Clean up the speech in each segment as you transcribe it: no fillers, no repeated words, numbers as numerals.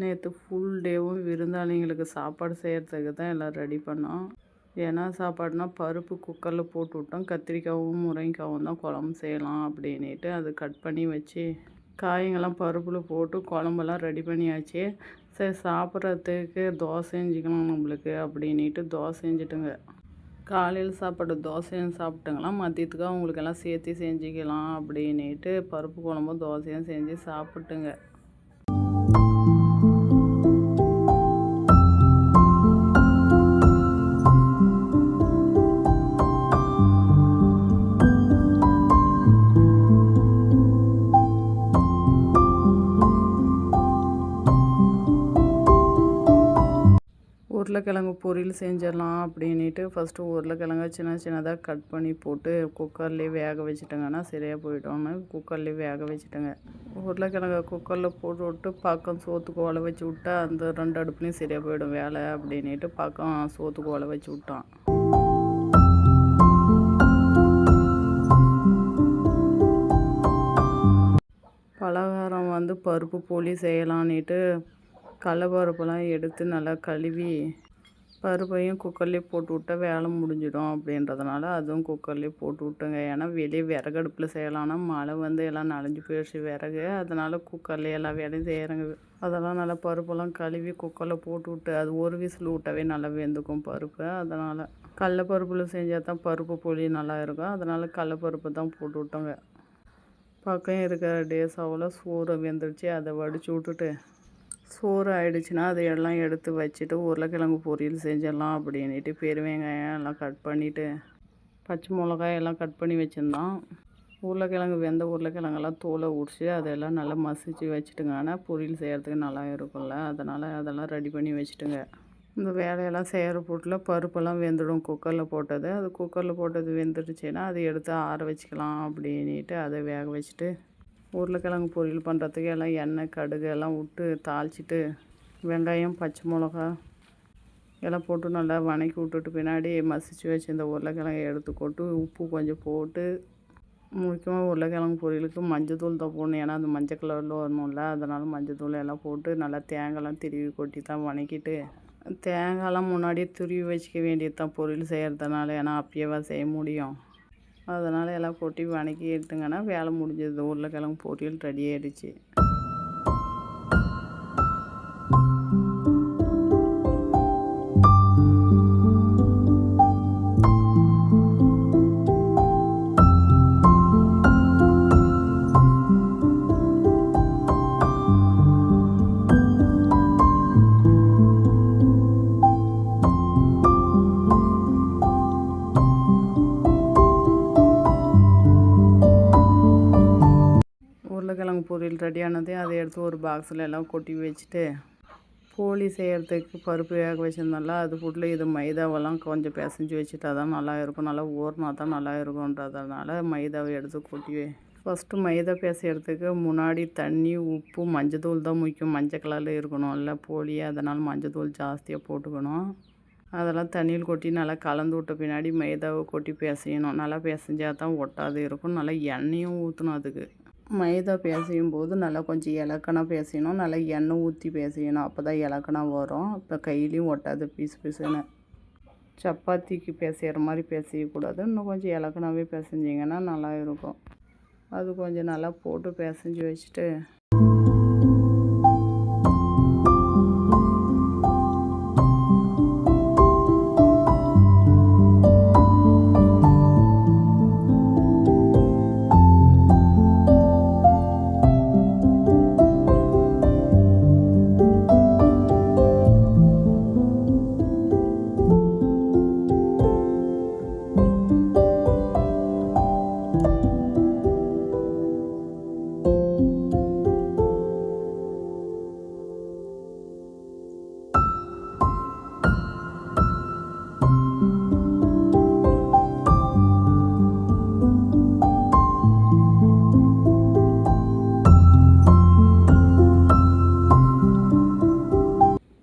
நேற்று ஃபுல் டேவும் விருந்தாளிங்களுக்கு சாப்பாடு செய்கிறதுக்கு தான் எல்லாம் ரெடி பண்ணோம். ஏன்னா சாப்பாடுனா பருப்பு குக்கரில் போட்டு விட்டோம். கத்திரிக்காயும் முருங்கைக்காவும் தான் குழம்பு செய்யலாம் அப்படின்ட்டு அது கட் பண்ணி வச்சு காய்ங்கெல்லாம் பருப்பில் போட்டு குழம்பெல்லாம் ரெடி பண்ணியாச்சு. சரி சாப்பிட்றதுக்கு தோசை செஞ்சுக்கலாம் நம்மளுக்கு அப்படின்ட்டு தோசை செஞ்சுட்டுங்க. காலையில் சாப்பாடு தோசையும் சாப்பிட்டுங்களாம், மதியத்துக்கு அவங்களுக்கெல்லாம் சேர்த்து செஞ்சுக்கலாம் அப்படின்ட்டு பருப்பு குழம்பும் தோசையும் செஞ்சு சாப்பிட்டுங்க. உருளைக்கிழங்கு பொரியல் செஞ்சிடலாம் அப்படின்ட்டு ஃபஸ்ட்டு உருளைக்கிழங்க சின்ன சின்னதாக கட் பண்ணி போட்டு குக்கர்லேயே வேக வச்சுட்டேங்கன்னா சரியாக போய்ட்டோன்னு குக்கர்லேயே வேக வச்சுட்டேங்க. உருளைக்கிழங்க குக்கரில் போட்டு விட்டு பக்கம் சோத்துக்கு ஒலை வச்சு விட்டா அந்த 2 அடுப்புலையும் சரியாக போயிடும் வேலை அப்படின்ட்டு பக்கம் சோத்துக்கு ஒலை வச்சு விட்டான். பலகாரம் வந்து பருப்பு போலி செய்யலான்னுட்டு கடலப்பருப்பெல்லாம் எடுத்து நல்லா கழுவி பருப்பையும் குக்கர்லேயே போட்டு விட்டா வேலை முடிஞ்சிடும் அப்படின்றதுனால அதுவும் குக்கர்லேயே போட்டு விட்டுங்க. ஏன்னா வெளியே விறகடுப்பில் செய்யலான்னா மழை வந்து எல்லாம் நனைஞ்சி போயிடுச்சு விறகு, அதனால் குக்கர்லேயே எல்லா வேலையும் செய்கிறேங்க. அதெல்லாம் நல்லா பருப்பெல்லாம் கழுவி குக்கரில் போட்டு விட்டு அது ஒரு விசில் விட்டாவே நல்லா வெந்துக்கும் பருப்பு. அதனால் கடலப்பருப்பில் செஞ்சால் தான் பருப்பு பொலி நல்லா இருக்கும், அதனால் கடலப்பருப்பு தான் போட்டு விட்டோங்க. பக்கம் இருக்கிற டேஸாவில் சோறு வெந்துடுச்சு, அதை வடித்து விட்டுட்டு சோறு ஆயிடுச்சுன்னா அதை எல்லாம் எடுத்து வச்சுட்டு உருளைக்கிழங்கு பொரியல் செஞ்சிடலாம் அப்படின்ட்டு பெரிய வெங்காயம் எல்லாம் கட் பண்ணிவிட்டு பச்சை மிளகாய் எல்லாம் கட் பண்ணி வச்சுருந்தோம். உருளைக்கிழங்கு வெந்த உருளைக்கிழங்கெல்லாம் தோலை உரிச்சு அதெல்லாம் நல்லா மசிச்சு வச்சுட்டுங்க. ஆனால் பொரியல் செய்கிறதுக்கு நல்லா இருக்கும்ல, அதனால் அதெல்லாம் ரெடி பண்ணி வச்சுட்டுங்க. இந்த வேலையெல்லாம் செய்கிற போட்டில் பருப்பெல்லாம் வெந்துடும் குக்கரில் போட்டது. அது குக்கரில் போட்டது வெந்துடுச்சுன்னா அதை எடுத்து ஆற வச்சுக்கலாம் அப்படின்ட்டு அதை வேக வச்சுட்டு உருளைக்கிழங்கு பொரியல் பண்ணுறதுக்கு எல்லாம் எண்ணெய் கடுகு எல்லாம் விட்டு தாளிச்சிட்டு வெங்காயம் பச்சை மிளகா எல்லாம் போட்டு நல்லா வணக்கி விட்டுட்டு பின்னாடி மசிச்சு வச்சு இந்த உருளைக்கிழங்கை எடுத்து கொட்டு உப்பு கொஞ்சம் போட்டு முக்கியமாக உருளைக்கிழங்கு பொரியலுக்கு மஞ்சள் தூள் தான் போடணும். ஏன்னா அந்த மஞ்சள் கலரில் வரணும்ல, அதனால் மஞ்சள் தூள் எல்லாம் போட்டு நல்லா தேங்காய்லாம் திருவி கொட்டி தான் வணக்கிட்டு தேங்காயெல்லாம் முன்னாடியே துருவி வச்சுக்க வேண்டியது தான் பொரியல் செய்கிறதுனால, ஏன்னா அப்பயேவா செய்ய முடியும். அதனால் எல்லாம் கொட்டி வணக்கி எடுத்துங்கன்னா வேலை முடிஞ்சது. உருளைக்கிழங்கு பொரியல் ரெடி ஆகிடுச்சு. உருளைக்கிழங்கு பொரியல் ரெடியானதே அதை எடுத்து ஒரு பாக்ஸில் எல்லாம் கொட்டி வச்சுட்டு போலி செய்கிறதுக்கு பருப்பு வேக வச்சுருந்தோம்ல அது ஃபுட்டில் இது மைதாவெல்லாம் கொஞ்சம் பிசைஞ்சு வச்சுட்டா தான் நல்லா இருக்கும், நல்லா ஊறினா தான் நல்லா இருக்கும்ன்றதுனால மைதாவை எடுத்து கொட்டி ஃபஸ்ட்டு மைதா பிசைகிறதுக்கு முன்னாடி தண்ணி உப்பு மஞ்சத்தூள் தான் முக்கியம். மஞ்சள் கலரில் இருக்கணும்ல போலி, அதனால் மஞ்சத்தூள் ஜாஸ்தியாக போட்டுக்கணும். அதெல்லாம் தண்ணியில் கொட்டி நல்லா கலந்து விட்ட பின்னாடி மைதாவை கொட்டி பிசையணும். நல்லா பிசைஞ்சால் தான் ஒட்டாது இருக்கும். நல்லா எண்ணெயும் ஊற்றணும். அதுக்கு மைதா பிசையும் போது நல்லா கொஞ்சம் இலக்கணா பிசையணும், நல்லா எண்ணெய் ஊற்றி பிசையணும், அப்போ தான் இலக்கணா வரும். இப்போ கையிலையும் ஒட்டாது பீஸ் பீஸுன்னு. சப்பாத்திக்கு பிசைகிற மாதிரி பிசையக்கூடாது, இன்னும் கொஞ்சம் இலக்கணாவே பிசைஞ்சிங்கன்னா நல்லா இருக்கும். அது கொஞ்சம் நல்லா போட்டு பிசைஞ்சு வச்சுட்டு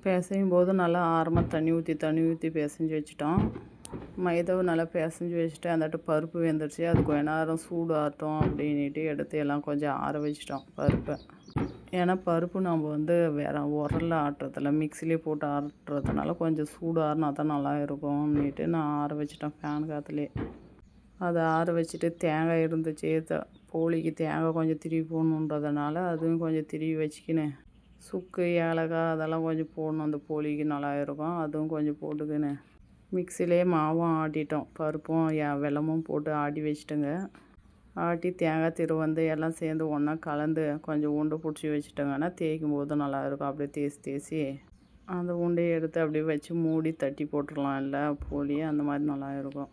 பிசையும் போது நல்லா ஆரமாக தண்ணி ஊற்றி பிசைஞ்சு வச்சுட்டோம். மைதாவை நல்லா பிசைஞ்சு வச்சுட்டு அந்தாட்டு பருப்பு வெந்துடுச்சு. அது கொஞ்ச நேரம் சூடு ஆகட்டும் அப்படின்ட்டு எடுத்து எல்லாம் கொஞ்சம் ஆற வச்சிட்டோம் பருப்பை. ஏன்னா பருப்பு நம்ம வந்து வேறு உரல்ல ஆட்டுறதில்ல, மிக்சிலே போட்டு ஆட்டுறதுனால கொஞ்சம் சூடு ஆறுனா தான் நல்லா இருக்கும்னுட்டு நான் ஆற வச்சுட்டேன் ஃபேன் காற்றுலே. அதை ஆற வச்சுட்டு தேங்காய் இருந்துச்சு, போலிக்கு தேங்காய் கொஞ்சம் திருவி போடணுன்றதுனால அதுவும் கொஞ்சம் திருவி வச்சுக்கின்னு, சுக்கு ஏலக்காய் அதெல்லாம் கொஞ்சம் போடணும், அந்த போலிக்கு நல்லா இருக்கும். அதுவும் கொஞ்சம் போட்டுக்கின்னு மிக்சிலே மாவும் ஆட்டிட்டோம், பருப்பும் வெல்லமும் போட்டு ஆட்டி வச்சுட்டோங்க. ஆட்டி தேங்காய் திருவந்து எல்லாம் சேர்ந்து ஒன்றா கலந்து கொஞ்சம் உருண்டை பிடிச்சி வச்சுட்டோங்கன்னா தேய்க்கும் போது நல்லாயிருக்கும். அப்படியே தேய்ச்சி அந்த உருண்டையை எடுத்து அப்படியே வச்சு மூடி தட்டி போட்டுடலாம், இல்லை போலி அந்த மாதிரி நல்லா இருக்கும்.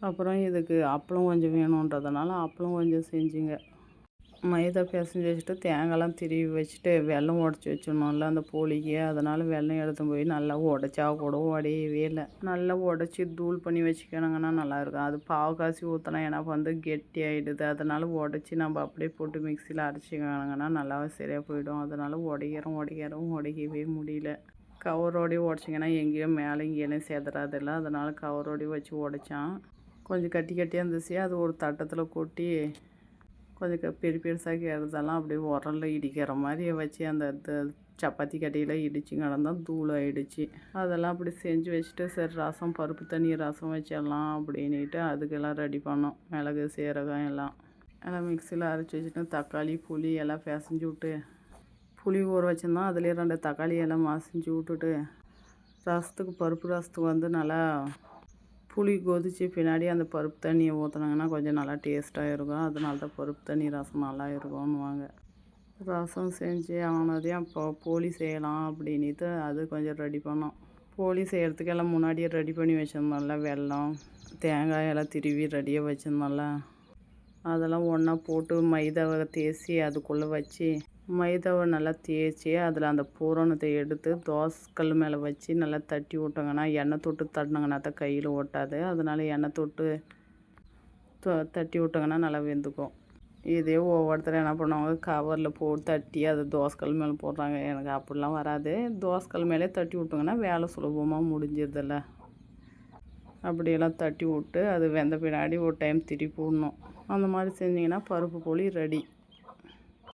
அப்புறம் இதுக்கு அப்பளம் கொஞ்சம் வேணுன்றதுனால அப்பளம் கொஞ்சம் செஞ்சுங்க. மைதா பிசைஞ்சு வச்சுட்டு தேங்காய்லாம் திருவி வச்சுட்டு வெல்லம் உடச்சி வச்சிடணும்ல அந்த போலிக்கு. அதனால் வெல்லம் எடுத்து போய் நல்லா உடச்சா கூட உடையவே இல்லை, நல்லா உடச்சி தூள் பண்ணி வச்சுக்கணுங்கன்னா நல்லாயிருக்கும். அது பாவு காய்ச்சி ஊற்றினா எனக்கு வந்து கெட்டி ஆகிடுது, அதனால் உடச்சி நம்ம அப்படியே போட்டு மிக்சியில் அரைச்சிக்கணுங்கன்னா நல்லாவே சரியாக போயிடும். அதனால் உடைக்கவே முடியல. கவரோடையே உடச்சிங்கன்னா எங்கேயும் மேலே இங்கேயும் செதறாதில்ல, அதனால் கவரோடையே வச்சு உடைச்சான். கொஞ்சம் கட்டியாக இருந்துச்சு, அது ஒரு தட்டத்தில் கொட்டி கொஞ்சம் பெருசாக்கி எடுத்தாலாம் அப்படியே உரலில் இடிக்கிற மாதிரி வச்சு அந்த சப்பாத்தி கட்டையில் இடித்து கிடந்தான் தூள் ஆகிடுச்சு. அதெல்லாம் அப்படி செஞ்சு வச்சுட்டு சரி ரசம் பருப்பு தண்ணி ரசம் வச்சிடலாம் அப்படின்ட்டு அதுக்கெல்லாம் ரெடி பண்ணோம். மிளகு சீரகம் எல்லாம் மிக்சியில் அரைச்சி வச்சுட்டு தக்காளி புளி எல்லாம் பிசைஞ்சு விட்டு, புளி ஊற வச்சுருந்தோம் அதுலேயே 2 தக்காளி எல்லாம் மசிஞ்சு விட்டுட்டு, பருப்பு ரசத்துக்கு வந்து நல்லா புளி கொதித்து பின்னாடி அந்த பருப்பு தண்ணியை ஊற்றினாங்கன்னா கொஞ்சம் நல்லா டேஸ்ட்டாக இருக்கும். அதனால தான் பருப்பு தண்ணி ரசம் நல்லா இருக்கும்னுவாங்க. ரசம் செஞ்சு ஆனதையும் அப்போ போலி செய்யலாம் அப்படின்ட்டு அது கொஞ்சம் ரெடி பண்ணோம். போலி செய்கிறதுக்கெல்லாம் முன்னாடியே ரெடி பண்ணி வச்சுருந்தோம்ல, வெல்லம் தேங்காய் எல்லாம் திருவி ரெடியாக வச்சுருந்தோம்ல, அதெல்லாம் ஒன்றா போட்டு மைதாவை தேய்ச்சி அதுக்குள்ளே வச்சு மைதாவை நல்லா தேய்ச்சி அதில் அந்த பூரணத்தை எடுத்து தோசைக்கல் மேலே வச்சு நல்லா தட்டி விட்டோங்கன்னா, எண்ணெய் தொட்டு தட்டினாங்கன்னா தான் கையில் ஒட்டாது, அதனால் எண்ணெய் தொட்டு தட்டி விட்டோங்கன்னா நல்லா வெந்துக்கும். இதே ஒவ்வொருத்தரும் என்ன பண்ணுவாங்க, கவரில் போட்டு தட்டி அதை தோசைக்கல் மேலே போடுறாங்க. எனக்கு அப்படிலாம் வராது, தோசைக்கல் மேலே தட்டி விட்டோங்கன்னா வேலை சுலபமாக முடிஞ்சிருதில்ல. அப்படியெல்லாம் தட்டி விட்டு அது வெந்த பின்னாடி ஒரு டைம் திருப்பி விடணும். அந்த மாதிரி செஞ்சிங்கன்னா பருப்பு போலி ரெடி.